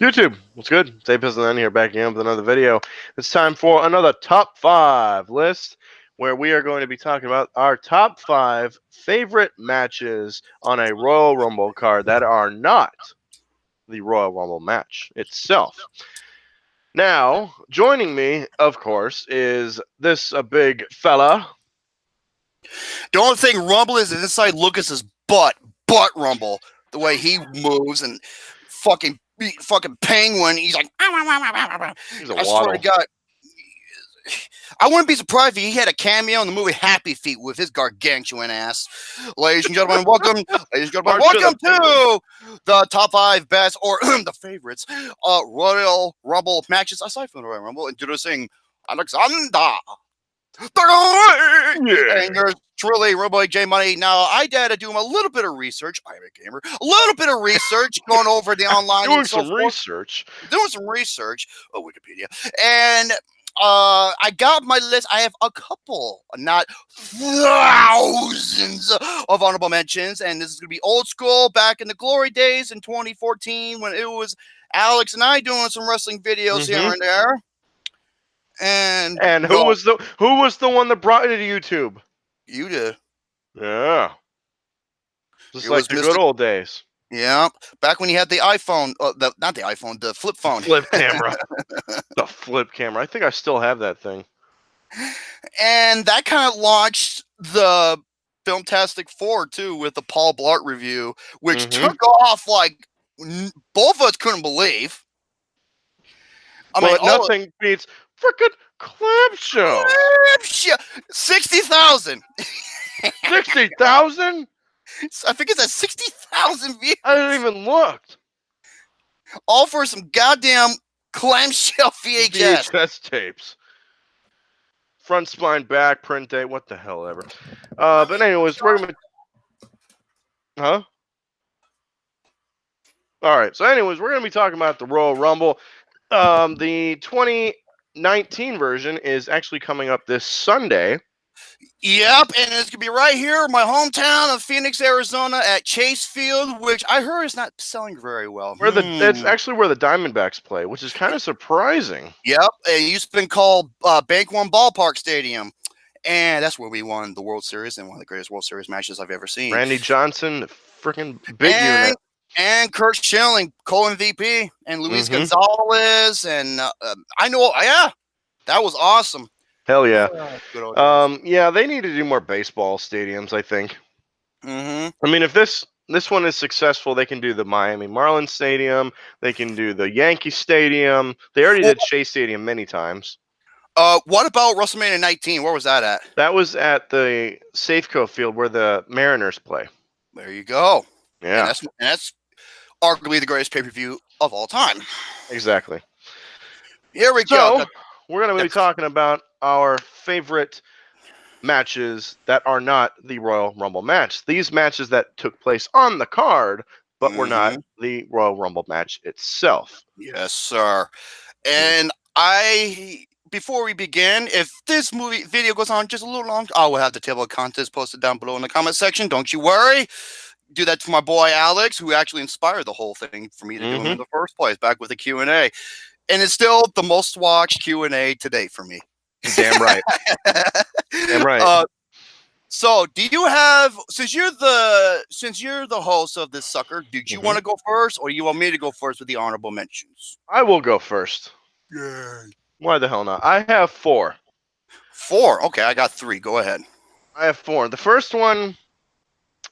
YouTube, what's good? Dave Pistol here, back again with another video. It's time for another top 5 list where we are going to be talking about our top 5 favorite matches on a Royal Rumble card that are not the Royal Rumble match itself. Now, joining me, of course, is this a big fella. The only thing Rumble is inside Lucas's butt Rumble. The way he moves and fucking penguin. He's like, He's a I swear waddle. to God. I wouldn't be surprised if he had a cameo in the movie Happy Feet with his gargantuan ass. Ladies and gentlemen, welcome. Ladies and gentlemen, welcome to the top 5 best or the favorites Royal Rumble matches aside from the Royal Rumble. Introducing Alexander. Yeah. And yours truly, Robo J Money. Now, I had to do a little bit of research. I'm a gamer. A little bit of research going over the online. Doing and so some forth. research. Doing some research. Oh, Wikipedia. And I got my list. I have a couple, not thousands of honorable mentions. And this is going to be old school back in the glory days in 2014 when it was Alex and I doing some wrestling videos here and there. And who was the one that brought it to YouTube? You did. Yeah. Just It like was the Mr. good old days. Yeah. Back when you had the iPhone, not the iPhone, the flip phone. Flip camera. The flip camera. I think I still have that thing. And that kind of launched the Filmtastic 4 too with the Paul Blart review, which took off like both of us couldn't believe. I mean, nothing beats freaking Clamshell. 60,000. 60,000? I think it's at 60,000 views. I didn't even look. All for some goddamn Clamshell VHS. VHS tapes. Front spine, back, print date, what the hell ever. But anyways, we're gonna... Huh? Alright, so anyways, we're going to be talking about the Royal Rumble. The 2019 version is actually coming up this Sunday. Yep, and it's gonna be right here in my hometown of Phoenix, Arizona, at Chase Field, which I heard is not selling very well. It's actually where the Diamondbacks play, which is kind of surprising. Yep, it used to be called Bank One Ballpark Stadium, and that's where we won the World Series and one of the greatest World Series matches I've ever seen. Randy Johnson, freaking big unit. And Kurt Schilling, co-MVP, and Luis Gonzalez, and I know, yeah, that was awesome. Hell yeah. Yeah, they need to do more baseball stadiums, I think. I mean, if this one is successful, they can do the Miami Marlins Stadium. They can do the Yankee Stadium. They already did Shea Stadium many times. What about WrestleMania 19? Where was that at? That was at the Safeco Field where the Mariners play. There you go. Yeah. And that's arguably the greatest pay-per-view of all time. Exactly. Here we go. We're going to be talking about our favorite matches that are not the Royal Rumble match. These matches that took place on the card, but were not the Royal Rumble match itself. Yes, sir. And before we begin, if this video goes on just a little long, I will have the table of contents posted down below in the comment section. Don't you worry. Do that to my boy Alex, who actually inspired the whole thing for me to do it in the first place, back with the Q&A. And it's still the most watched Q&A to date for me. Damn right. Damn right. So, do you have, since you're the host of this sucker, did you want to go first, or you want me to go first with the honorable mentions? I will go first. Yeah. Why the hell not? I have 4. 4? Okay, I got 3. Go ahead. I have 4. The first one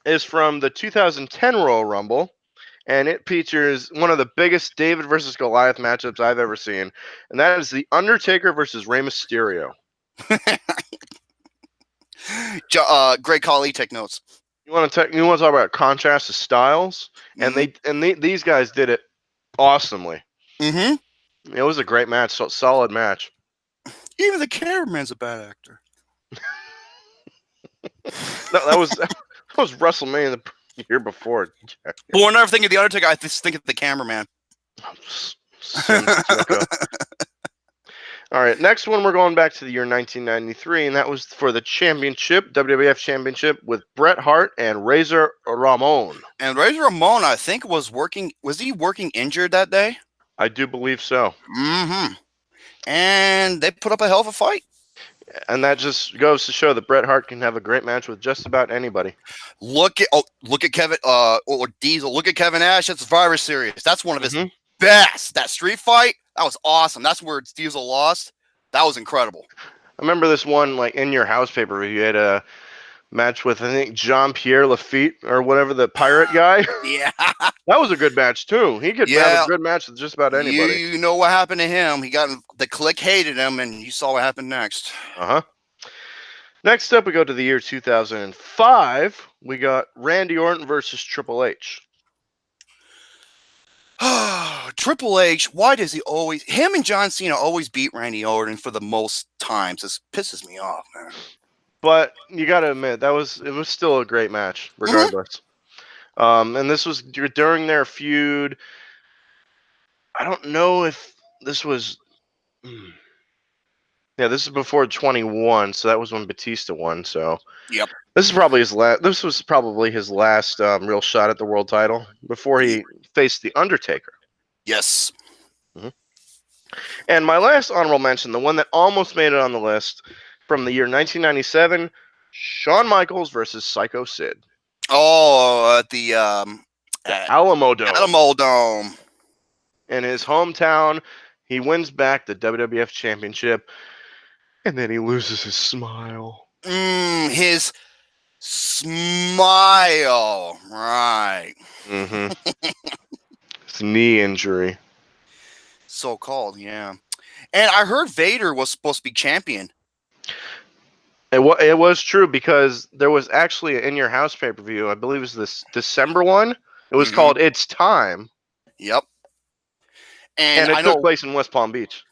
is from the 2010 Royal Rumble, and it features one of the biggest David versus Goliath matchups I've ever seen, and that is The Undertaker versus Rey Mysterio. Great Khali, take notes. You want to talk about contrast of styles, and these guys did it awesomely. It was a great match, solid match. Even the cameraman's a bad actor. that was WrestleMania the year before. Well, whenever I think of The Undertaker, I just think of the cameraman. All right, next one, we're going back to the year 1993, and that was for the championship, WWF Championship, with Bret Hart and Razor Ramon. And Razor Ramon, I think, was he working injured that day? I do believe so. Mm-hmm. And they put up a hell of a fight. And that just goes to show that Bret Hart can have a great match with just about anybody. Look at Kevin or Diesel. Look at Kevin Nash at Survivor Series. That's one of his Mhm. best. That street fight, that was awesome. That's where Diesel lost. That was incredible. I remember this one, like, in your house paper, you had a match with, I think, Jean-Pierre Lafitte or whatever, the pirate guy. Yeah. That was a good match, too. He could have Yeah. a good match with just about anybody. You know what happened to him. He got the clique hated him, and you saw what happened next. Uh-huh. Next up, we go to the year 2005. We got Randy Orton versus Triple H. Triple H, why does him and John Cena always beat Randy Orton for the most times? This pisses me off, man. But you got to admit, it was still a great match, regardless. And this was during their feud. I don't know if this was. Yeah, this is before 21, so that was when Batista won. So Yep. this is probably his last. This was probably his last real shot at the world title before he faced the Undertaker. Yes. And my last honorable mention, the one that almost made it on the list, from the year 1997, Shawn Michaels versus Psycho Sid. Oh, at the Alamo Dome. Alamo Dome. In his hometown, he wins back the WWF Championship, and then he loses his smile. His smile. Right. Mm-hmm. His knee injury. So-called, yeah. And I heard Vader was supposed to be champion. It was true, because there was actually an In Your House pay-per-view. I believe it was this December one. It was called It's Time. Yep. And it took place in West Palm Beach.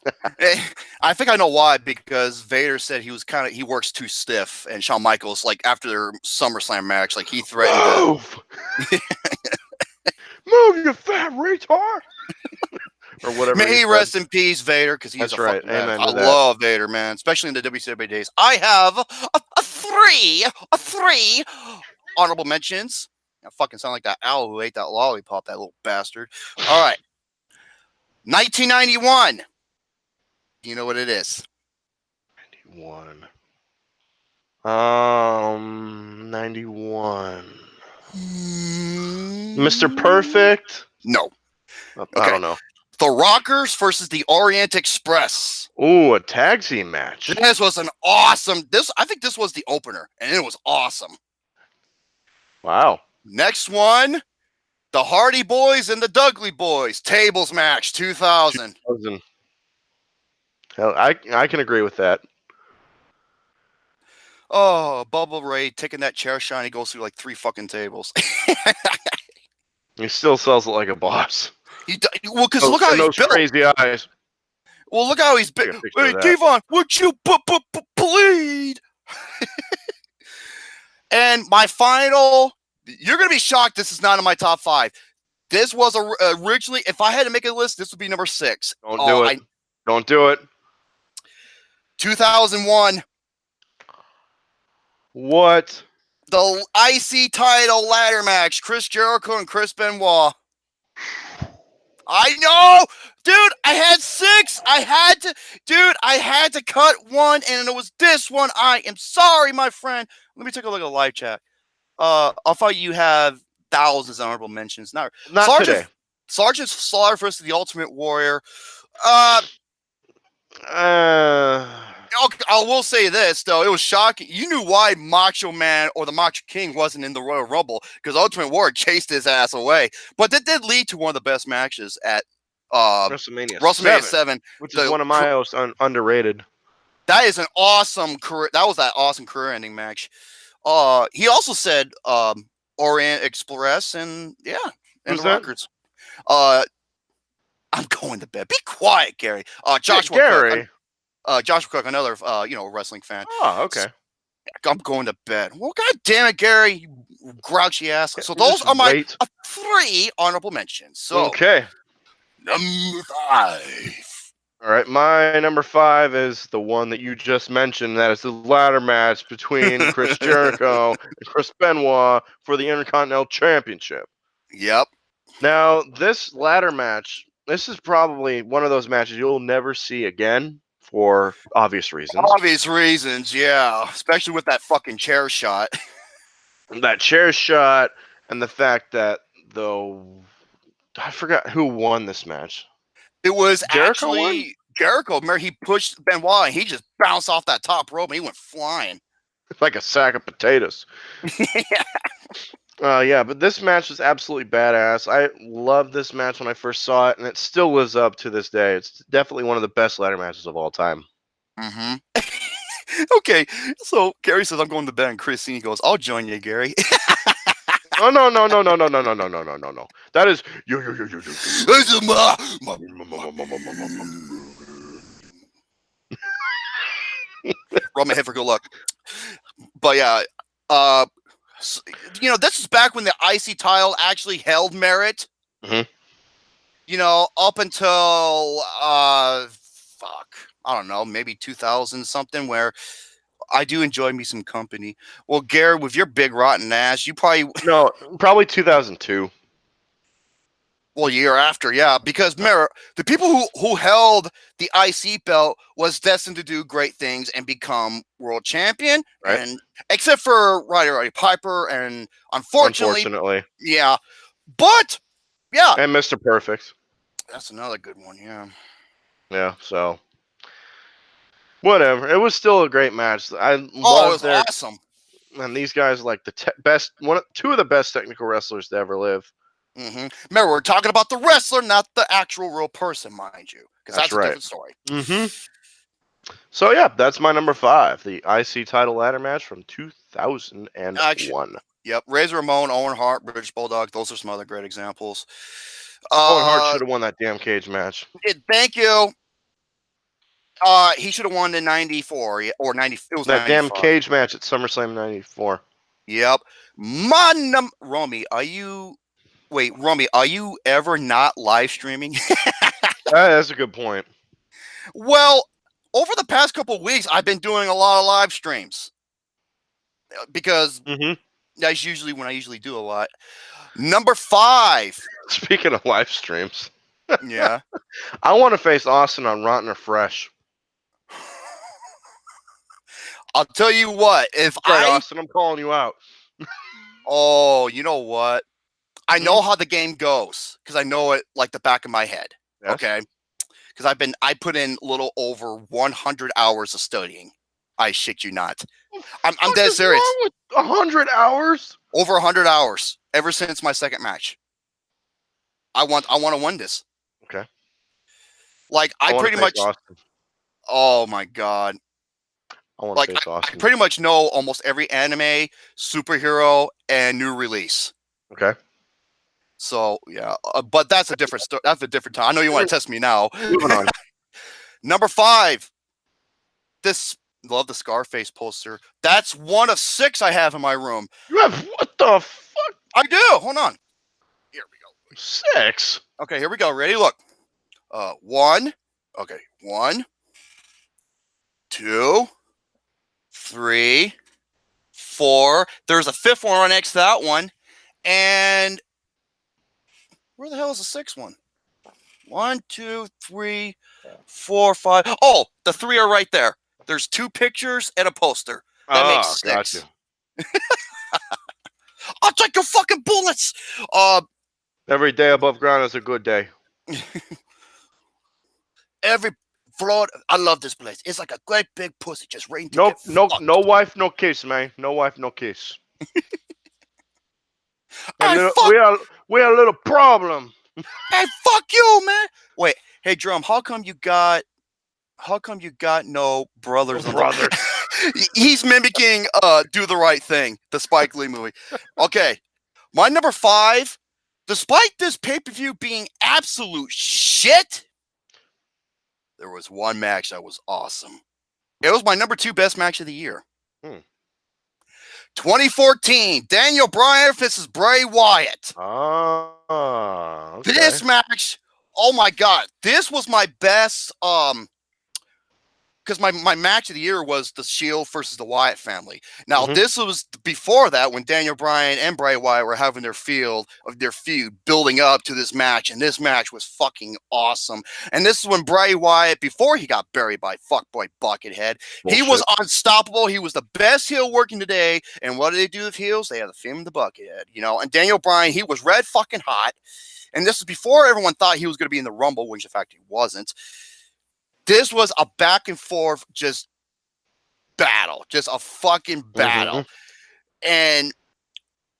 I think I know why, because Vader said he works too stiff, and Shawn Michaels, like, after their SummerSlam match, like, he threatened Move! Move, you fat retard! Or whatever. May he rest in peace, Vader, because he's right. Amen. I love Vader, man, especially in the WCW days. I have a three honorable mentions. I fucking sound like that owl who ate that lollipop, that little bastard. All right. 1991. Do you know what it is? 91. 91. Mr. Perfect? No. I don't know. The Rockers versus the Orient Express. Ooh, a tag team match. This was an awesome. I think this was the opener, and it was awesome. Wow. Next one, the Hardy Boys and the Dudley Boys tables match 2000. Hell, I can agree with that. Oh, Bubba Ray taking that chair shine, he goes through like 3 fucking tables. He still sells it like a boss. Well, because look how he's built. Crazy eyes. Well, look how he's built. Hey, Devon, would you bleed? And my final, you're going to be shocked this is not in my top 5. This was originally, if I had to make a list, this would be number 6. Don't do it. Don't do it. 2001. What? The IC title ladder match, Chris Jericho and Chris Benoit. I know, dude. I had 6. I had to cut one, and it was this one. I am sorry, my friend. Let me take a look at the live chat. I thought you have thousands of honorable mentions. Not today. Sergeant Slaughter versus the Ultimate Warrior. I will say this, though. It was shocking. You knew why Macho Man or the Macho King wasn't in the Royal Rumble, because Ultimate Warrior chased his ass away. But that did lead to one of the best matches at WrestleMania 7, which is one of my most underrated. That is an awesome career. That was that awesome career-ending match. He also said Orient Express and the Rockers. I'm going to bed. Be quiet, Gary. Joshua Gary. Joshua Cook, another wrestling fan. Oh, okay. I'm going to bed. Well, god damn it, Gary, you grouchy ass. So those are my 3 honorable mentions. So okay. Number 5. All right, my number 5 is the one that you just mentioned. That is the ladder match between Chris Jericho and Chris Benoit for the Intercontinental Championship. Yep. Now, this ladder match this is probably one of those matches you'll never see again for obvious reasons. Obvious reasons, yeah. Especially with that fucking chair shot. That chair shot and the fact that though I forgot who won this match. It was Jericho actually Jericho. Remember, he pushed Benoit and he just bounced off that top rope and he went flying. Like a sack of potatoes. Yeah, but this match was absolutely badass. I loved this match when I first saw it, and it still lives up to this day. It's definitely one of the best ladder matches of all time. Mm-hmm. Okay, so Gary says, I'm going to bed, and Christine goes, I'll join you, Gary. Oh no. That is you. Rub my head for good luck. But yeah, this is back when the IC title actually held merit. Mhm. Up until I don't know, maybe 2000 something, where I do enjoy me some company. Well, Gary, with your big rotten ass, you probably 2002. Well, year after, yeah, because remember, the people who held the IC belt was destined to do great things and become world champion, Right. And except for Roddy Piper, and unfortunately, yeah, but yeah, and Mr. Perfect. That's another good one, yeah. Yeah, so whatever. It was still a great match. It was awesome. And these guys are like the two of the best technical wrestlers to ever live. Mm-hmm. Remember, we're talking about the wrestler, not the actual real person, mind you, because that's a different story. Mm-hmm. So yeah, that's my number 5, the IC title ladder match from 2001. Yep, Razor Ramon, Owen Hart, British Bulldog. Those are some other great examples. Owen Hart should have won that damn cage match. Thank you. He should have won in '94 or '90. It was that 95. Damn cage match at SummerSlam '94. Yep. Romy, are you ever not live streaming? That's a good point. Well, over the past couple of weeks, I've been doing a lot of live streams because that's usually when I usually do a lot. Number 5. Speaking of live streams, yeah, I want to face Austin on Rotten or Fresh. I'll tell you what, Austin, I'm calling you out. Oh, you know what? I know how the game goes because I know it like the back of my head. Yes. Okay, because I put in a little over 100 hours of studying. I shit you not. I'm dead serious. Wrong with 100 hours? Over 100 hours ever since my second match. I want to win this. Okay. Like I pretty much. Austin. Oh my god. I pretty much know almost every anime, superhero, and new release. Okay. So yeah, but that's a different story. That's a different time. I know you want to test me now. Moving on. Number 5. Love the Scarface poster. That's one of 6 I have in my room. You have what the fuck? I do. Hold on. Here we go. 6. Okay, here we go. Ready? Look. 1. Okay. 1, 2, 3, 4. There's a 5th one right next to that one. And where the hell is the 6th one? 1, 2, 3, 4, 5. Oh, the 3 are right there. There's 2 pictures and a poster. That makes 6. Gotcha. I'll take your fucking bullets. Every day above ground is a good day. Every Florida, I love this place. It's like a great big pussy just waiting to get fucked. No wife, no kiss, man. No wife, no kiss. We are a little problem. Hey, fuck you, man. Wait, hey, Drum. How come you got no brothers? No brothers. He's mimicking Do the Right Thing, the Spike Lee movie. Okay, my number 5. Despite this pay-per-view being absolute shit, there was one match that was awesome. It was my number 2 best match of the year. 2014, Daniel Bryan versus Bray Wyatt. Okay. This match, oh my god, this was my best because my match of the year was the Shield versus the Wyatt family. Now, Mhm. this was before that when Daniel Bryan and Bray Wyatt were having their feud building up to this match, and this match was fucking awesome. And this is when Bray Wyatt, before he got buried by fuckboy Buckethead, he was unstoppable. He was the best heel working today. And what did they do with heels? They had the Finn the Buckethead, you know. And Daniel Bryan, he was red fucking hot. And this was before everyone thought he was going to be in the Rumble, which in fact he wasn't. This was a back and forth just battle, just a fucking battle. And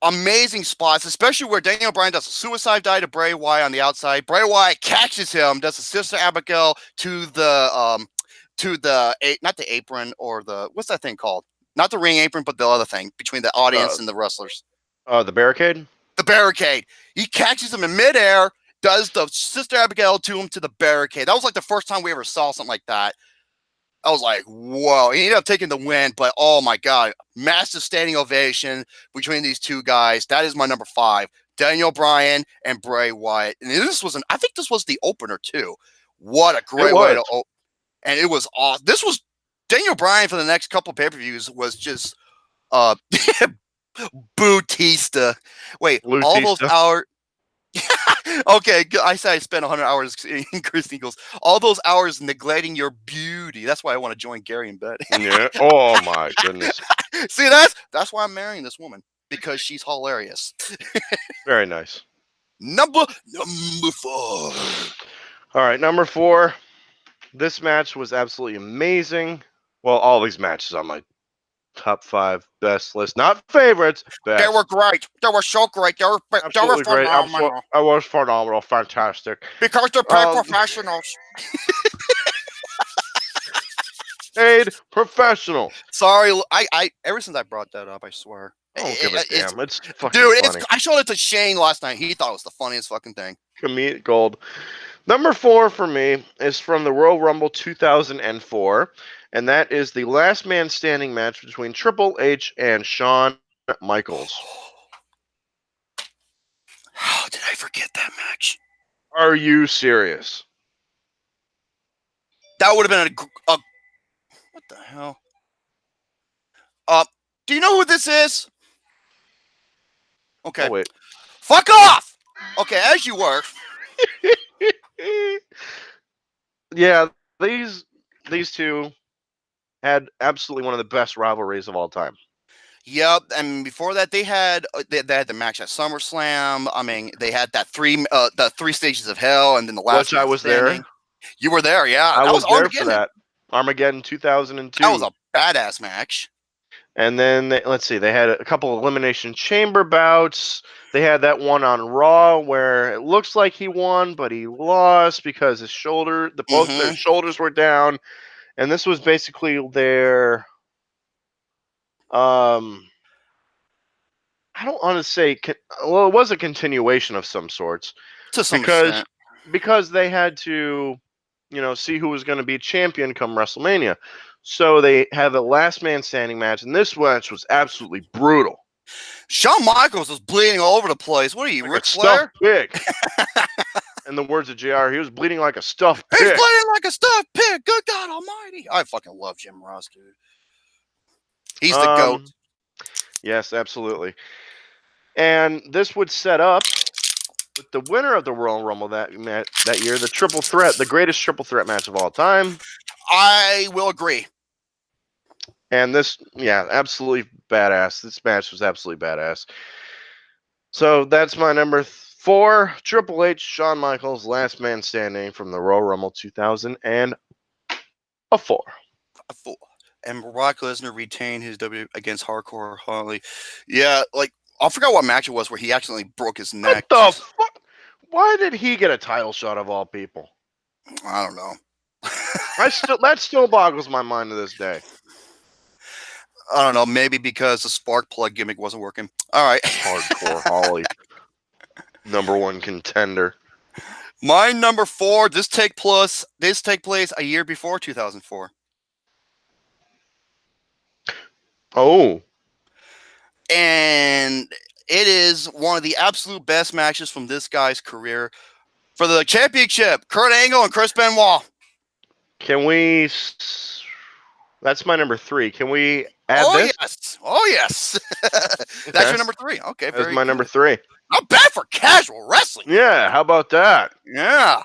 amazing spots, especially where Daniel Bryan does a suicide dive to Bray Wyatt on the outside. Bray Wyatt catches him, does a Sister Abigail to the not the apron, or the, what's that thing called? Not the ring apron, but the other thing between the audience and the wrestlers. The barricade? The barricade. He catches him in midair, does the Sister Abigail to him to the barricade. That was like the first time we ever saw something like that. I was like, whoa. He ended up taking the win, but oh my God. Massive standing ovation between these two guys. That is my number 5. Daniel Bryan and Bray Wyatt. And I think this was the opener too. What a great way to open. And it was awesome. This was Daniel Bryan for the next couple pay-per-views was just Bautista. Wait, all those hours. Okay, I said I spent 100 hours in Chris Eagles. All those hours neglecting your beauty. That's why I want to join Gary in bed. Yeah. Oh my goodness. See, that's why I'm marrying this woman, because she's hilarious. Very nice. Number 4. All right, number 4. This match was absolutely amazing. Well, all these matches on my top 5 best list, not favorites. Best. They were great. They were so great. They were great. I was phenomenal. Fantastic. Because they're paid professionals. Paid professional. Sorry, I ever since I brought that up, I swear. I don't give a damn. It's fucking funny. I showed it to Shane last night. He thought it was the funniest fucking thing. Comedic gold. Number 4 for me is from the Royal Rumble 2004, and that is the last man standing match between Triple H and Shawn Michaels. How did I forget that match? Are you serious? That would have been a what the hell? Do you know who this is? Okay. Oh, wait. Fuck off! Okay, as you were. Yeah, these two had absolutely one of the best rivalries of all time. Yep, and before that, they had the match at SummerSlam. I mean, they had that the 3 stages of hell, and then the last. Which I was there. You were there, yeah. I was there for that. Armageddon 2002. That was a badass match. And then, let's see, they had a couple of Elimination Chamber bouts. They had that one on Raw where it looks like he won, but he lost because his both their shoulders were down. And this was basically their, I don't want to say, well, it was a continuation of some sorts. To some extent. Because they had to, see who was going to be champion come WrestleMania. So they have a last man standing match, and this match was absolutely brutal. Shawn Michaels was bleeding all over the place. What are you, Ric Flair? Pig. In the words of JR, he was bleeding like a stuffed pig. He's bleeding like a stuffed pig. Good God Almighty! I fucking love Jim Ross, dude. He's the GOAT. Yes, absolutely. And this would set up with the winner of the Royal Rumble that year, the triple threat, the greatest triple threat match of all time. I will agree. And this, absolutely badass. This match was absolutely badass. So that's my number 4, Triple H, Shawn Michaels, last man standing from the Royal Rumble 2004. And Brock Lesnar retained his W against Hardcore Holly. Yeah, like, I forgot what match it was where he accidentally broke his neck. What the fuck? Why did he get a title shot of all people? I don't know. That still boggles my mind to this day. I don't know. Maybe because the spark plug gimmick wasn't working. All right. Hardcore Holly. Number 1 contender. My number 4, this take place a year before 2004. Oh. And it is one of the absolute best matches from this guy's career. For the championship, Kurt Angle and Chris Benoit. Can we That's my number 3. Can we add Oh this? yes. Oh yes. That's Okay. your number 3. Okay, That's very my good. number 3. Not bad for casual wrestling. Yeah, how about that? Yeah.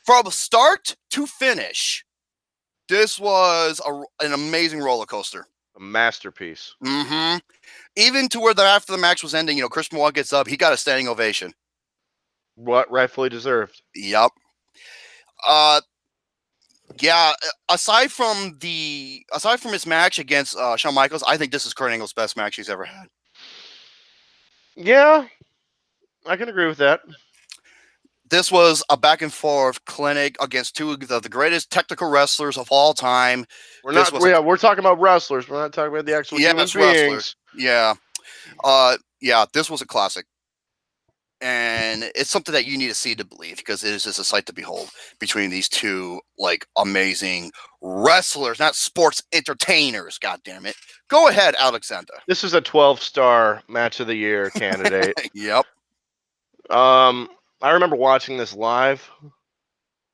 From start to finish, this was an amazing roller coaster. A masterpiece. Mm-hmm. Even to where after the match was ending, Chris Benoit gets up, he got a standing ovation. What rightfully deserved. Yep. Yeah. Aside from his match against Shawn Michaels, I think this is Kurt Angle's best match he's ever had. Yeah, I can agree with that. This was a back and forth clinic against two of the greatest technical wrestlers of all time. We're talking about wrestlers. We're not talking about the actual human beings. Wrestlers. Yeah. Yeah, this was a classic. And it's something that you need to see to believe, because it is just a sight to behold between these two amazing wrestlers, not sports entertainers. God damn it! Go ahead, Alexander. This is a 12-star match of the year candidate. Yep. I remember watching this live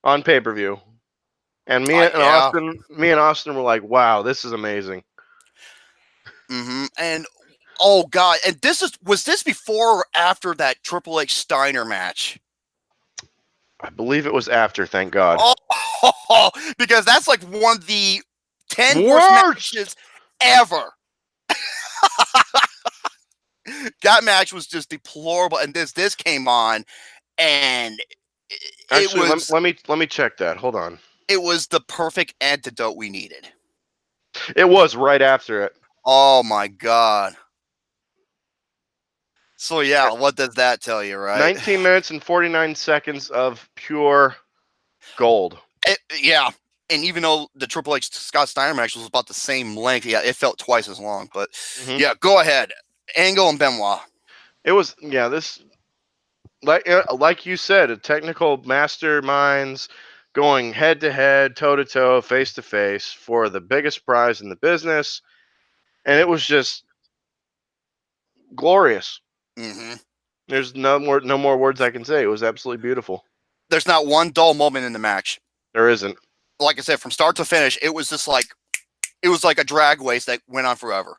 on pay-per-view, and me and Austin were like, "Wow, this is amazing." Mm-hmm. And oh god, and was this before or after that Triple H Steiner match? I believe it was after. Thank God. Oh, because that's like one of the 10 worst matches ever. That match was just deplorable, and this came on, and actually, let me check that. Hold on. It was the perfect antidote we needed. It was right after it. Oh my god. So yeah, what does that tell you, right? 19 minutes and 49 seconds of pure gold. Yeah. And even though the Triple H Scott Steiner match was about the same length, yeah, it felt twice as long. But yeah, go ahead. Angle and Benoit. It was, yeah, this, like you said, a technical masterminds going head to head, toe to toe, face to face for the biggest prize in the business. And it was just glorious. Mm-hmm. There's no more words I can say. It was absolutely beautiful. There's not one dull moment in the match. There isn't. Like I said, from start to finish, it was just it was like a drag race that went on forever.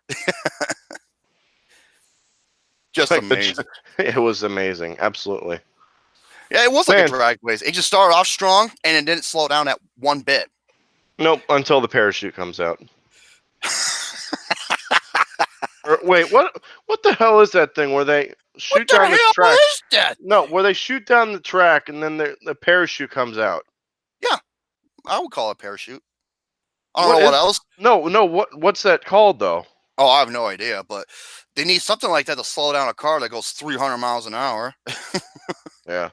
Just amazing. It was amazing. Absolutely. Yeah, it was like a drag race. It just started off strong, and it didn't slow down at one bit. Nope, until the parachute comes out. Wait, what the hell is that thing where they shoot down the track? What is that? No, where they shoot down the track and then the parachute comes out. Yeah, I would call it parachute. I don't know what else. No, what's that called though? Oh, I have no idea, but they need something like that to slow down a car that goes 300 miles an hour. Yeah.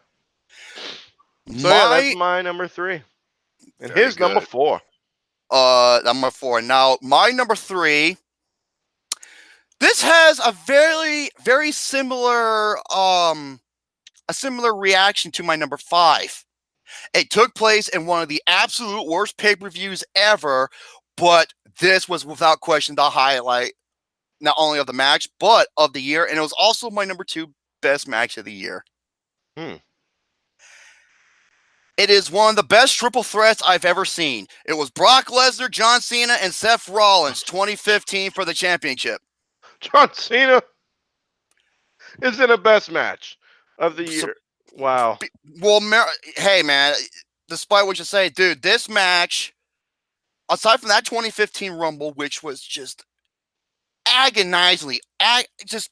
So yeah, that's my number 3. And his number 4. Number 4. Now, my number 3. This has a very, very similar a similar reaction to my number 5. It took place in one of the absolute worst pay-per-views ever, but this was without question the highlight, not only of the match, but of the year. And it was also my number 2 best match of the year. It is one of the best triple threats I've ever seen. It was Brock Lesnar, John Cena, and Seth Rollins, 2015 for the championship. John Cena is in a best match of the year. Wow. Well, hey, man, despite what you say, dude, this match, aside from that 2015 Rumble, which was just agonizingly, just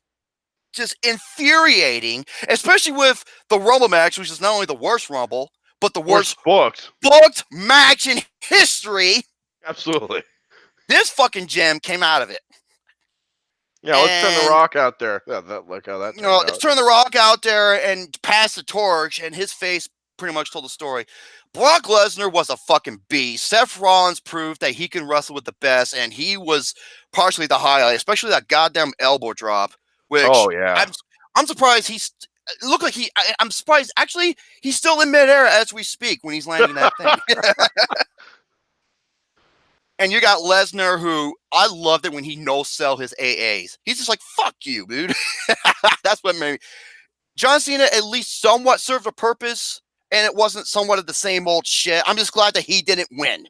infuriating, especially with the Rumble match, which is not only the worst Rumble, but the worst booked match in history. Absolutely. This fucking gem came out of it. Yeah, let's turn The Rock out there. Look how that turned out. Let's turn The Rock out there and pass the torch, and his face pretty much told the story. Brock Lesnar was a fucking beast. Seth Rollins proved that he can wrestle with the best, and he was partially the highlight, especially that goddamn elbow drop. Which, oh yeah, I'm surprised he's. It looked like I'm surprised. Actually, he's still in midair as we speak when he's landing that thing. And you got Lesnar, who I loved it when he no-sell his AAs. He's just like, fuck you, dude. That's what made me. John Cena at least somewhat served a purpose, and it wasn't somewhat of the same old shit. I'm just glad that he didn't win.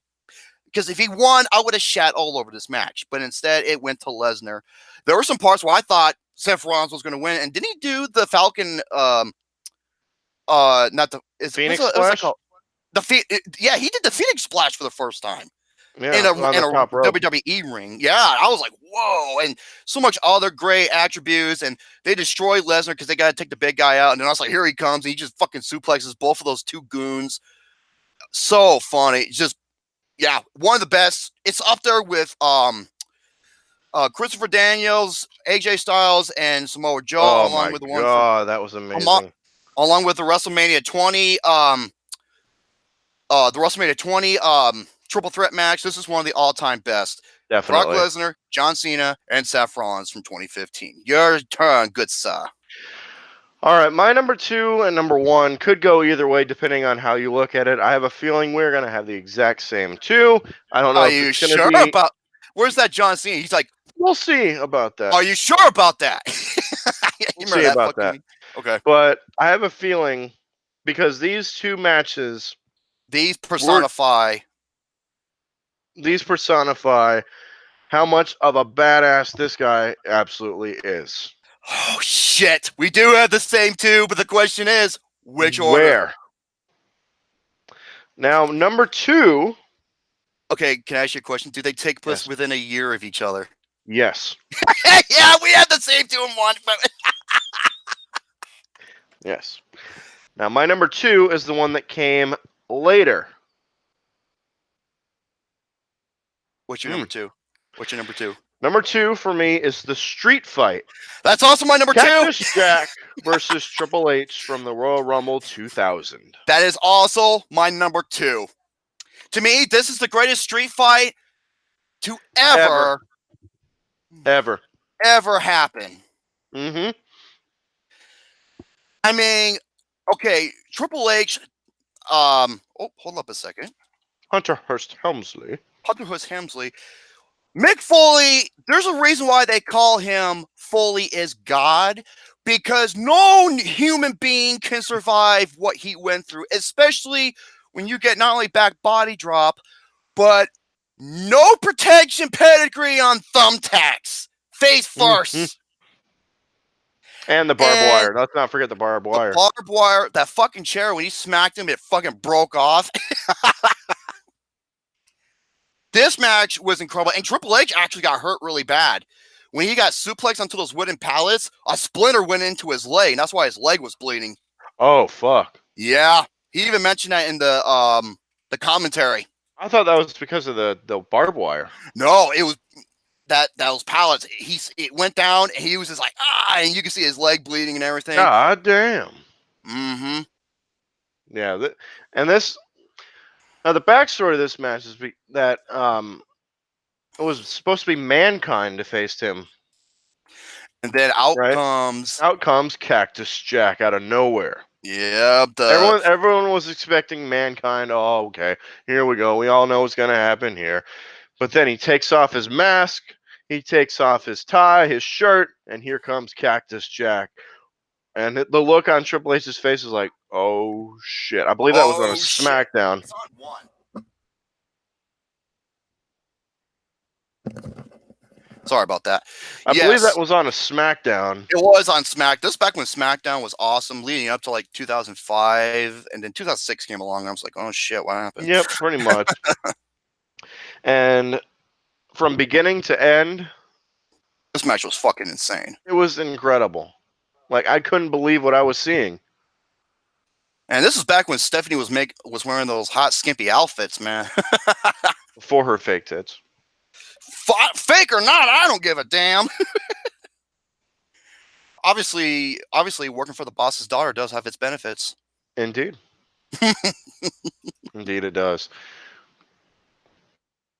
because if he won, I would have shat all over this match. But instead, it went to Lesnar. There were some parts where I thought Seth Rollins was going to win, and didn't he do the Falcon? Not the Phoenix Splash. Yeah, he did the Phoenix Splash for the first time. Yeah, in a top rope. WWE ring. Yeah, I was like, whoa. And so much other great attributes. And they destroy Lesnar because they got to take the big guy out. And then I was like, here he comes. And he just fucking suplexes both of those two goons. So funny. Just, yeah, one of the best. It's up there with Christopher Daniels, AJ Styles, and Samoa Joe. Oh, along with the one God, that was amazing. Along with the WrestleMania 20, triple threat match. This is one of the all-time best. Definitely. Brock Lesnar, John Cena, and Seth Rollins from 2015. Your turn, good sir. All right, my number 2 and number 1 could go either way depending on how you look at it. I have a feeling we're going to have the exact same 2. I don't know Are if you it's sure be... about... Where's that John Cena? He's like... We'll see about that. Are you sure about that? We'll see about that. Okay. But I have a feeling because these two matches... These personify how much of a badass this guy absolutely is. Oh, shit. We do have the same 2, but the question is, which order? Where? Now, number 2... Okay, can I ask you a question? Do they take place within a year of each other? Yes. Yeah, we had the same 2 and 1. But yes. Now, my number 2 is the one that came later. What's your number 2? What's your number 2? Number 2 for me is the street fight. That's also my number 2. Cactus Jack versus Triple H from the Royal Rumble 2000. That is also my number 2. To me, this is the greatest street fight to ever happen. Mm-hmm. I mean, okay, Triple H. Hold up a second. Hunter Hearst Helmsley. Mick Foley, there's a reason why they call him Foley is God, because no human being can survive what he went through, especially when you get not only back body drop, but no protection pedigree on thumbtacks, face first. Mm-hmm. And the barbed wire. Let's not forget the barbed wire. The barbed wire, that fucking chair, when he smacked him, it fucking broke off. This match was incredible. And Triple H actually got hurt really bad. When he got suplexed onto those wooden pallets, a splinter went into his leg, and that's why his leg was bleeding. Oh, fuck. Yeah. He even mentioned that in the commentary. I thought that was because of the barbed wire. No, it was those pallets. It went down, and he was just like, and you can see his leg bleeding and everything. God damn. Mm-hmm. Yeah, Now, the backstory of this match is that it was supposed to be Mankind to face him. And then out comes Cactus Jack out of nowhere. Yeah. Everyone was expecting Mankind. Oh, okay. Here we go. We all know what's going to happen here. But then he takes off his mask. He takes off his tie, his shirt, and here comes Cactus Jack. And the look on Triple H's face is like, oh, shit. I believe that was on a SmackDown. It's on one. Sorry about that. I believe that was on a SmackDown. It was on SmackDown. This is back when SmackDown was awesome, leading up to like 2005. And then 2006 came along, and I was like, oh, shit, what happened? Yep, pretty much. And from beginning to end, this match was fucking insane. It was incredible. Like, I couldn't believe what I was seeing. And this is back when Stephanie was wearing those hot, skimpy outfits, man. For her fake tits. Fake or not, I don't give a damn. Obviously, working for the boss's daughter does have its benefits. Indeed. Indeed, it does.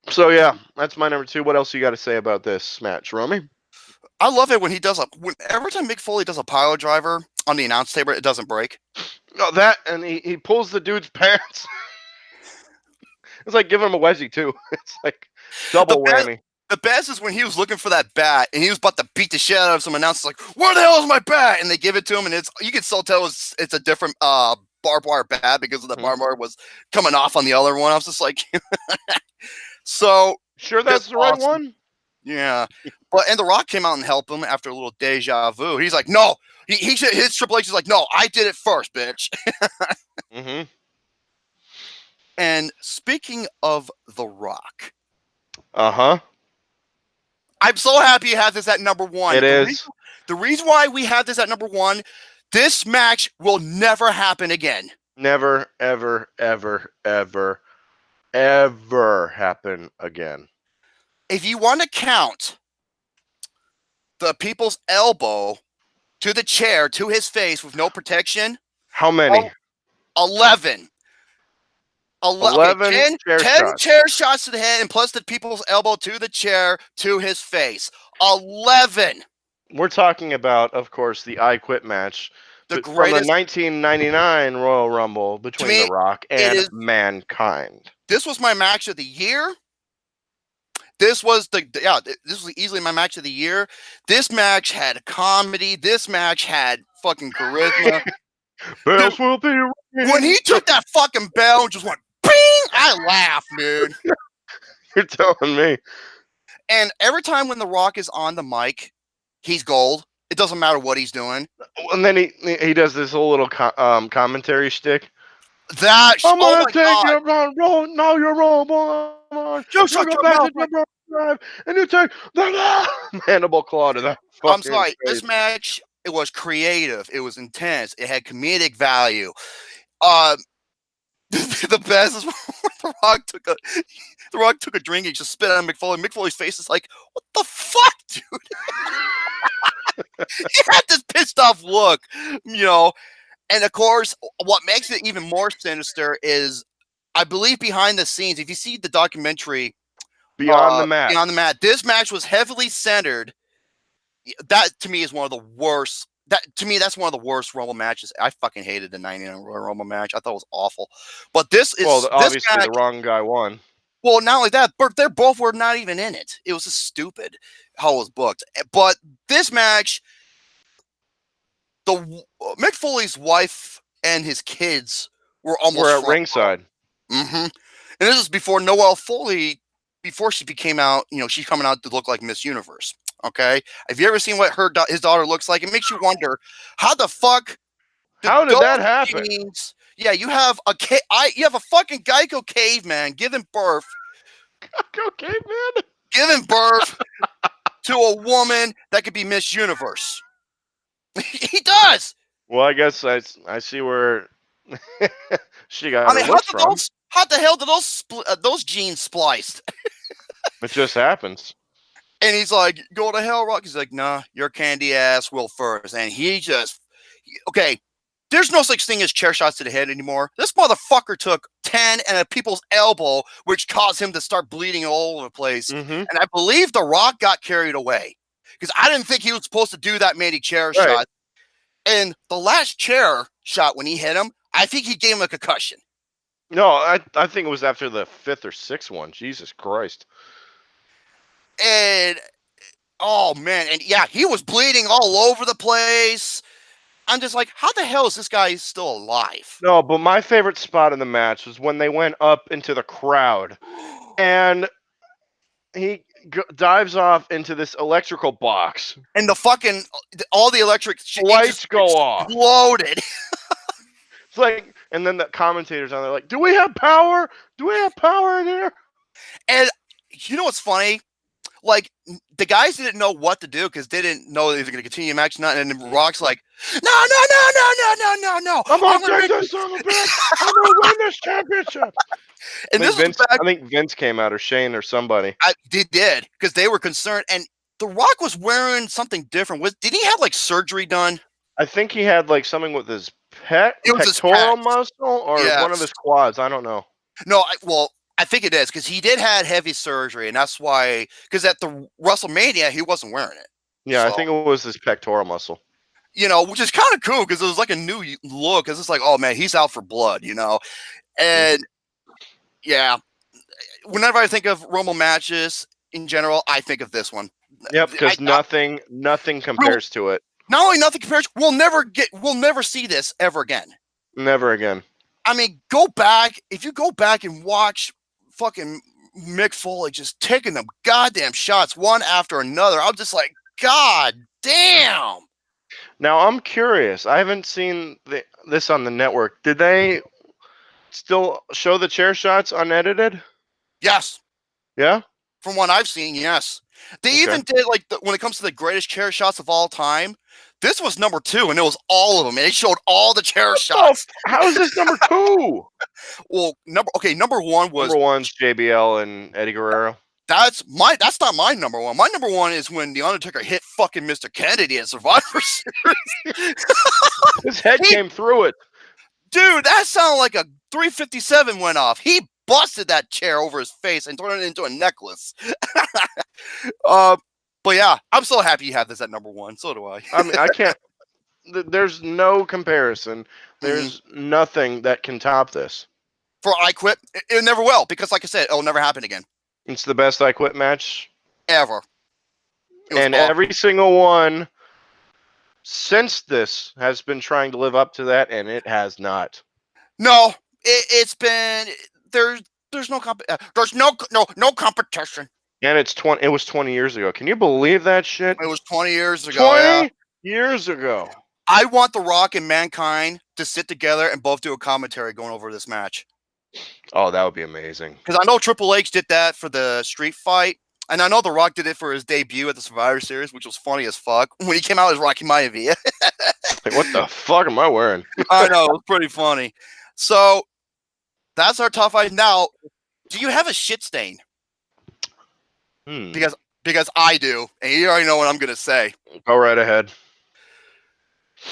So, yeah, that's my number 2. What else you got to say about this match, Romy? I love it when he does every time Mick Foley does a pile driver on the announce table, it doesn't break. No, and he pulls the dude's pants. It's like giving him a wedgie, too. It's like double whammy. The best is when he was looking for that bat, and he was about to beat the shit out of some announcers, like, where the hell is my bat? And they give it to him, and you can still tell it's a different barbed wire bat because of the barbed wire was coming off on the other one. I was just like, So Sure, that's the right awesome. one. Yeah, and The Rock came out and helped him after a little deja vu. He's like, no, his Triple H is like, no, I did it first, bitch. Mm-hmm. And speaking of The Rock, Uh-huh. I'm so happy you have this at number one. It is. The reason why we have this at number one, this match will never happen again. Never, ever, ever, ever, ever happen again. If you want to count the people's elbow to the chair to his face with no protection, How many? 11. 11 10 chair 10 shots. chair shots to the head, and plus the people's elbow to the chair to his face. 11. We're talking about, of course, the I Quit match The from the greatest. 1999 Royal Rumble between me, The Rock and Mankind. This was my match of the year. This was this was easily my match of the year. This match had comedy. This match had fucking charisma. Bells will be ringing. When he took that fucking bell and just went bing, I laughed, dude. You're telling me. And every time when The Rock is on the mic, he's gold. It doesn't matter what he's doing. And then he does this whole little commentary shtick. That I'm gonna oh my take God. your roll. Now you're rolling. You shut your mouth. Drive, and you take the mandible claw to that. I'm sorry. Face. This match, it was creative. It was intense. It had comedic value. The best is when The Rock took a drink. He just spit on Mick Foley. Mick Foley's face is like, "What the fuck, dude?" He had this pissed off look, And of course, what makes it even more sinister is, I believe, behind the scenes. If you see the documentary Beyond the Mat, this match was heavily centered. That to me is one of the worst. That's one of the worst Rumble matches. I fucking hated the '99 Royal Rumble match. I thought it was awful. But this is obviously the wrong guy won. Well, not only that, but they both were not even in it. It was just stupid how it was booked. But this match, Mick Foley's wife and his kids were almost at ringside. Mm-hmm. And this is before Noelle Foley, before she became out. She's coming out to look like Miss Universe. Okay, have you ever seen what his daughter looks like? It makes you wonder how the fuck. How did that happen? Yeah, you have a fucking Geico caveman giving birth. Geico caveman giving birth to a woman that could be Miss Universe. He does. Well, I guess I see where she got her looks from. How the hell did those genes spliced? It just happens. And he's like, "Go to hell, Rock." He's like, "Nah, your candy ass will first." And he just, okay, there's no such thing as chair shots to the head anymore. This motherfucker took 10 and a people's elbow, which caused him to start bleeding all over the place. Mm-hmm. And I believe The Rock got carried away because I didn't think he was supposed to do that many chair shots. And the last chair shot, when he hit him, I think he gave him a concussion. No, I think it was after the 5th or 6th one. Jesus Christ. And, oh, man. And, yeah, he was bleeding all over the place. I'm just like, how the hell is this guy still alive? No, but my favorite spot in the match was when they went up into the crowd. And he dives off into this electrical box. And all the electric lights go off. Exploded. It's like, and then the commentators on there like, "Do we have power? Do we have power in here?" And you know what's funny? Like, the guys didn't know what to do because they didn't know they were going to continue the match. And then Rock's like, no. I'm going to take this son of a bitch. I'm going to win this championship. And I think Vince came out, or Shane, or somebody. They did, because they were concerned. And The Rock was wearing something different. Did he have, like, surgery done? I think he had, like, something with his pectoral muscle or one of his quads. I don't know. No, I think it is, because he did have heavy surgery, and that's why. Because at the WrestleMania, he wasn't wearing it. Yeah, so, I think it was his pectoral muscle. Which is kind of cool, because it was like a new look. Because it's like, oh man, he's out for blood, And yeah, whenever I think of Rumble matches in general, I think of this one. Yep, because nothing compares to it. Not only nothing compares, we'll never see this ever again. Never again. I mean, go back. If you go back and watch fucking Mick Foley just taking them goddamn shots one after another. I'm just like, God damn. Now I'm curious. I haven't seen this on the network. Did they still show the chair shots unedited? Yes. Yeah. From what I've seen, yes. They Okay. even did, like, when it comes to the greatest chair shots of all time, this was number 2, and it was all of them, and it showed all the chair shots. How is this number 2? Well, number 1 was Number 1's JBL and Eddie Guerrero. that's not my number 1. My number 1 is when The Undertaker hit fucking Mr. Kennedy at Survivor Series. His head came through it. Dude, that sounded like a 357 went off. He busted that chair over his face and turned it into a necklace. But yeah, I'm so happy you have this at number 1. So do I. I mean, I can't. There's no comparison. There's nothing that can top this. For I Quit, it never will, because like I said, it'll never happen again. It's the best I Quit match Ever. And awesome. every single one since this has been trying to live up to that, and it has not. No, it's been there's no no competition. And it was 20 years ago. Can you believe that shit? It was 20 years ago. 20 years ago. I want The Rock and Mankind to sit together and both do a commentary going over this match. Oh, that would be amazing. Because I know Triple H did that for the street fight. And I know The Rock did it for his debut at the Survivor Series, which was funny as fuck. When he came out as Rocky Maivia. Like, what the fuck am I wearing? I know, it was pretty funny. So, that's our top 5. Now, do you have a shit stain? Because I do, and you already know what I'm gonna say. Go right ahead.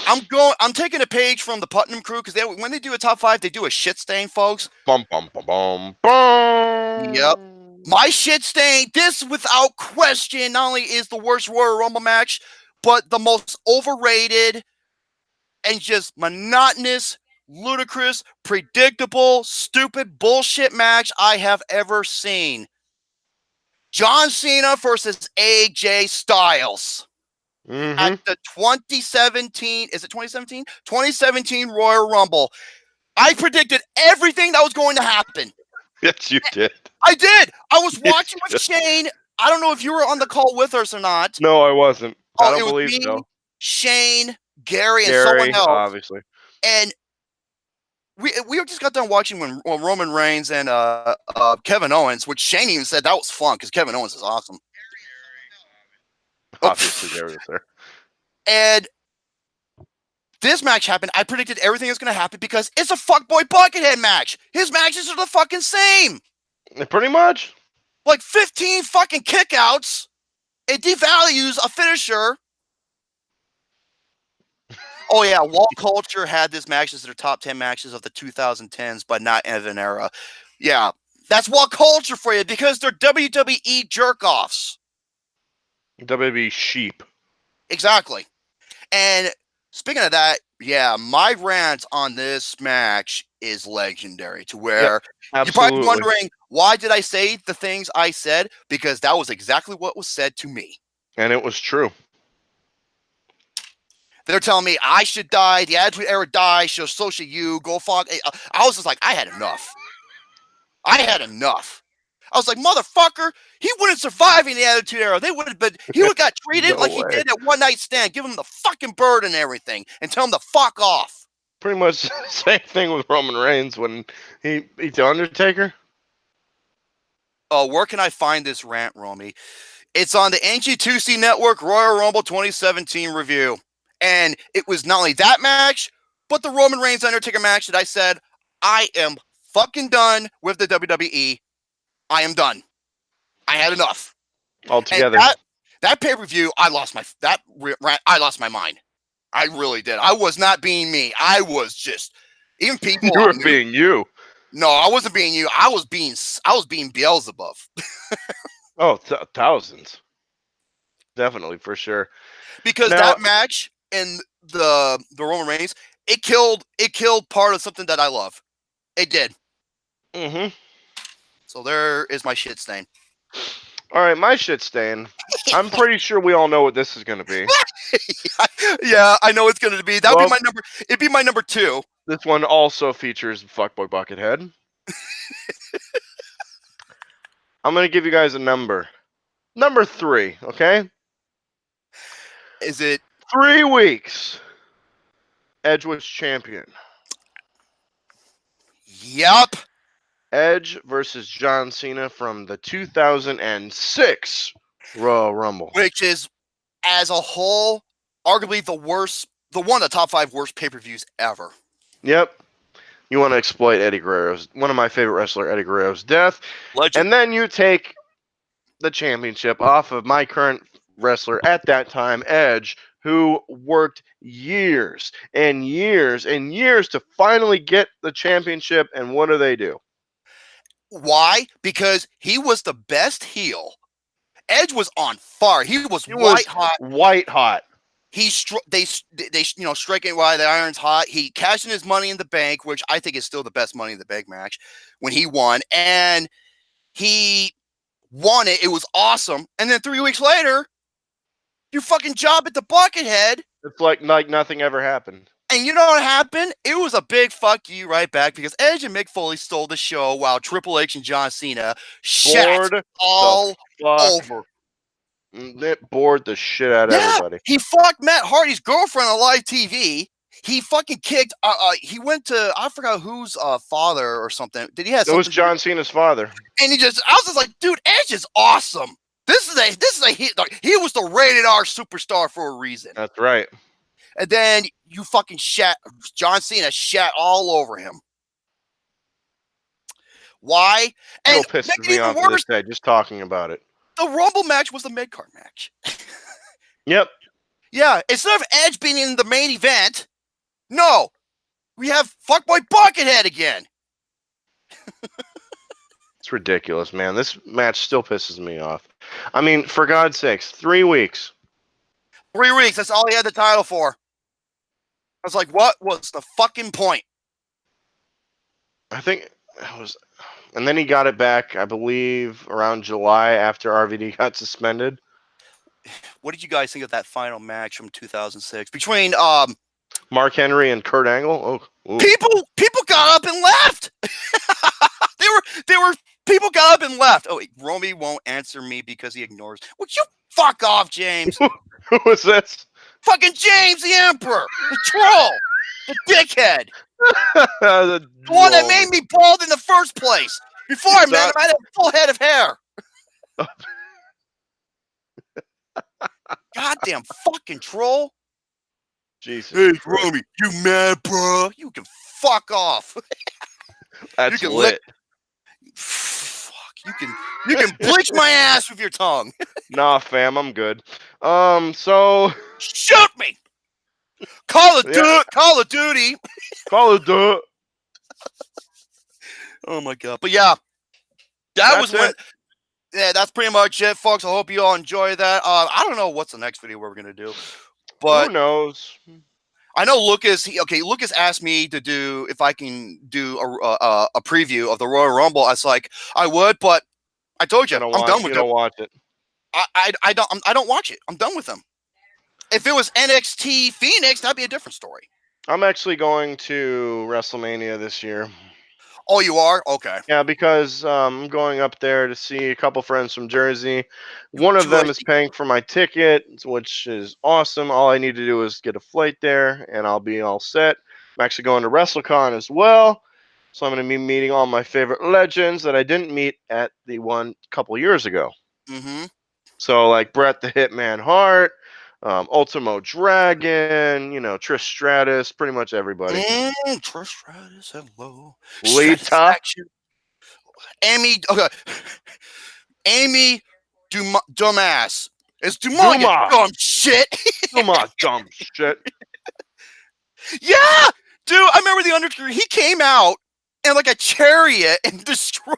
I'm taking a page from the Putnam Crew, because when they do a top 5, they do a shit stain, folks. Bum bum bum bum bum. Yep. My shit stain, this without question, not only is the worst Royal Rumble match, but the most overrated and just monotonous, ludicrous, predictable, stupid bullshit match I have ever seen. John Cena versus AJ Styles at the 2017, is it 2017? 2017 Royal Rumble. I predicted everything that was going to happen. Yes, you did. I did. I was watching with Shane. I don't know if you were on the call with us or not. No, I wasn't. I don't it was believe me, so. Shane, Gary, and someone else. Obviously. And we just got done watching when Roman Reigns and Kevin Owens, which Shane even said that was fun because Kevin Owens is awesome. Obviously, Gary was there. And this match happened. I predicted everything was going to happen because it's a fuckboy Buckethead match. His matches are the fucking same. Pretty much. Like 15 fucking kickouts. It devalues a finisher. Oh yeah, Wall Culture had this match as their top 10 matches of the 2010s, but not Evan era. Yeah, that's Wall Culture for you because they're WWE jerk-offs. WWE sheep. Exactly. And speaking of that, yeah, my rant on this match is legendary to where you're probably wondering, why did I say the things I said? Because that was exactly what was said to me. And it was true. They're telling me I should die, the Attitude Era die, so should you, go fuck. I was just like, I had enough. I was like, motherfucker, he wouldn't survive in the Attitude Era. He would have got treated like he did at One Night Stand, give him the fucking bird and everything, and tell him to fuck off. Pretty much the same thing with Roman Reigns when he beat The Undertaker. Oh, where can I find this rant, Romy? It's on the NG2C Network Royal Rumble 2017 review. And it was not only that match, but the Roman Reigns Undertaker match that I said, I am fucking done with the WWE. I am done. I had enough. Altogether. And that pay-per-view, I lost my mind. I really did. I was not being me. I was just, even people. You were being you. No, I wasn't being you. I was being Beelzebub. Oh, thousands. Definitely, for sure. Because that match and the Roman Reigns, it killed part of something that I love. It did. Mm-hmm. So there is my shit stain. All right, my shit stain. I'm pretty sure we all know what this is going to be. Yeah, I know it's going to be. That would be my number. It'd be my number 2. This one also features Fuckboy Buckethead. I'm going to give you guys a number. Number 3, okay? Is it 3 weeks. Edge was champion. Yep. Edge versus John Cena from the 2006 Royal Rumble. Which is, as a whole, arguably one of the top 5 worst pay-per-views ever. Yep. You want to exploit Eddie Guerrero's, one of my favorite wrestler, Eddie Guerrero's death. Legend. And then you take the championship off of my current wrestler at that time, Edge, who worked years and years and years to finally get the championship. And what do? Why? Because he was the best heel. Edge was on fire. He was white hot. White hot. They striking while the iron's hot. He cashed in his Money in the Bank, which I think is still the best Money in the Bank match when he won, and he won it. It was awesome. And then 3 weeks later, your fucking job at the Buckethead. It's like nothing ever happened. And you know what happened? It was a big fuck you right back because Edge and Mick Foley stole the show while Triple H and John Cena shat all over. It bored the shit out of everybody. He fucked Matt Hardy's girlfriend on live TV. He fucking kicked. He went to, I forgot whose father or something. Did he have? It was John Cena's father. And I was just like, dude, Edge is awesome. This is a hit. Like, he was the rated R superstar for a reason. That's right. And then you fucking John Cena shat all over him. Why? And still pisses me off to this day just talking about it. The Rumble match was the mid-card match. Yep. Yeah, instead of Edge being in the main event, no, we have Fuckboy Buckethead again. It's ridiculous, man. This match still pisses me off. I mean, for God's sakes, 3 weeks. 3 weeks, that's all he had the title for. I was like, what was the fucking point? I think it was... And then he got it back, I believe, around July after RVD got suspended. What did you guys think of that final match from 2006 between Mark Henry and Kurt Angle? Oh, people got up and left. People got up and left. Oh, wait, Romy won't answer me because he ignores. Would you fuck off, James? Who was this? Fucking James the Emperor, the troll, the dickhead. The one that made me bald in the first place. Before I met him, I had a full head of hair. Goddamn fucking troll. Jesus. Hey, Romy, you mad, bro? You can fuck off. That's lit. Fuck, you can bleach my ass with your tongue. Nah, fam, I'm good. So shoot me. Call of Duty. Call of Duty. Call of Duty. Oh my god! But yeah, that's pretty much it, folks. I hope you all enjoy that. I don't know what's the next video we're gonna do, but who knows? I know Lucas. Lucas asked me to do if I can do a preview of the Royal Rumble. I was like, I would, but I told you, I'm done with it. Don't watch it. I don't watch it. I'm done with them. If it was NXT Phoenix, that'd be a different story. I'm actually going to WrestleMania this year. Oh, you are? Okay. Yeah, because I'm going up there to see a couple friends from Jersey. One of them is paying for my ticket, which is awesome. All I need to do is get a flight there, and I'll be all set. I'm actually going to WrestleCon as well. So I'm going to be meeting all my favorite legends that I didn't meet at the one a couple years ago. Mm-hmm. So, like Bret the Hitman Hart, Ultimo Dragon, Trish Stratus, pretty much everybody. Trish Stratus, hello. Lita. Amy Dumas. It's Dumas, you dumb shit. Dumas, dumb shit. Yeah, dude, I remember the Undertaker. He came out in like a chariot and destroyed.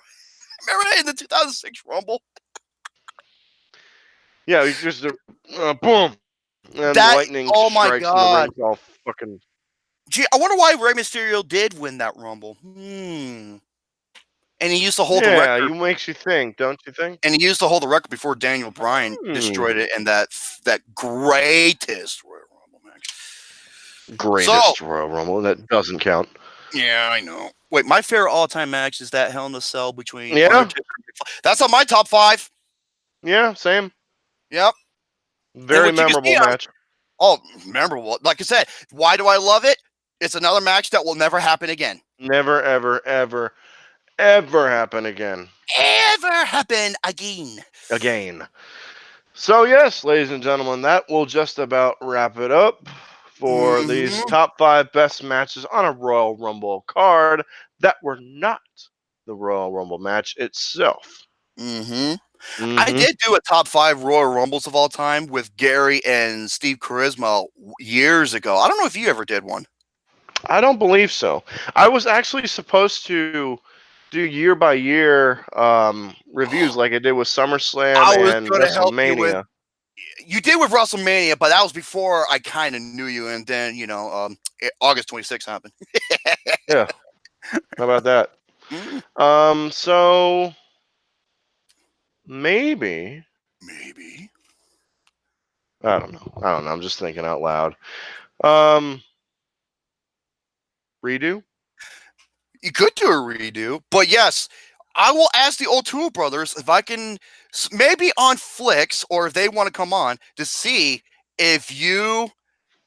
Remember that in the 2006 Rumble? Yeah, he's just boom. And lightning strikes God. And the ring's all fucking... Gee, I wonder why Rey Mysterio did win that Rumble. And he used to hold the record. Yeah, it makes you think, don't you think? And he used to hold the record before Daniel Bryan destroyed it in that greatest Royal Rumble match. Greatest Royal Rumble. That doesn't count. Yeah, I know. Wait, my favorite all-time match is that Hell in a Cell between Undertaker and That's on my top 5. Yeah, same. Yep. Very what you can memorable see, match. Oh, memorable. Like I said, why do I love it? It's another match that will never happen again. Never, ever, ever, ever happen again. Ever happen again. Again. So, yes, ladies and gentlemen, that will just about wrap it up for these Mm-hmm. top 5 best matches on a Royal Rumble card that were not the Royal Rumble match itself. Mm-hmm. I Mm-hmm. did do a top 5 Royal Rumbles of all time with Gary and Steve Charisma years ago. I don't know if you ever did one. I don't believe so. I was actually supposed to do year by year reviews like I did with SummerSlam I was and going to help you with. WrestleMania. You did with WrestleMania, but that was before I kind of knew you. And then, August 26th happened. Yeah. How about that? Mm, So maybe maybe. I don't know. I'm just thinking out loud. Redo? You could do a redo, but yes, I will ask the O'Toole brothers if I can, maybe on Flicks, or if they want to come on to see if you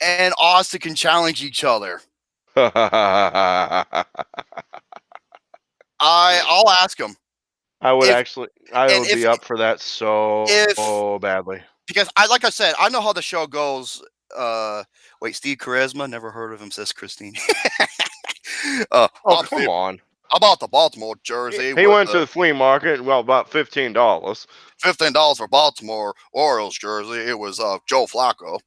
and Austin can challenge each other. I I'll ask them would if actually I and would be up for that so if badly. because like I said, I know how the show goes. Wait, Steve Charisma, never heard of him, says Christine. Oh, I'm come on. about the Baltimore jersey He with went to the flea market, well, about $15. $15 for Baltimore Orioles jersey. It was Joe Flacco.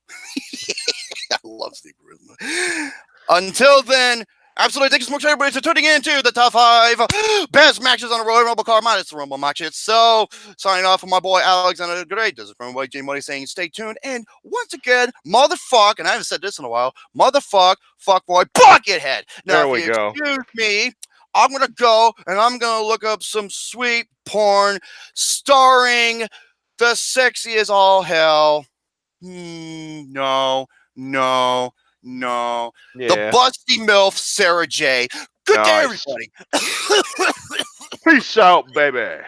I love Steve Charisma. Until then, absolutely thank you so much, everybody, for tuning in to the top 5 best matches on the Royal Rumble card. Minus the Rumble match. So, signing off from my boy Alexander the Great. This is from my boy J Money saying stay tuned. And once again, motherfuck, and I haven't said this in a while, motherfuck, fuckboy, buckethead. Now, There if we you go. excuse me, I'm going to go and I'm going to look up some sweet porn starring the sexy as all hell. No. The Yeah. busty MILF, Sarah J. Good day, Nice. everybody. Peace out, baby.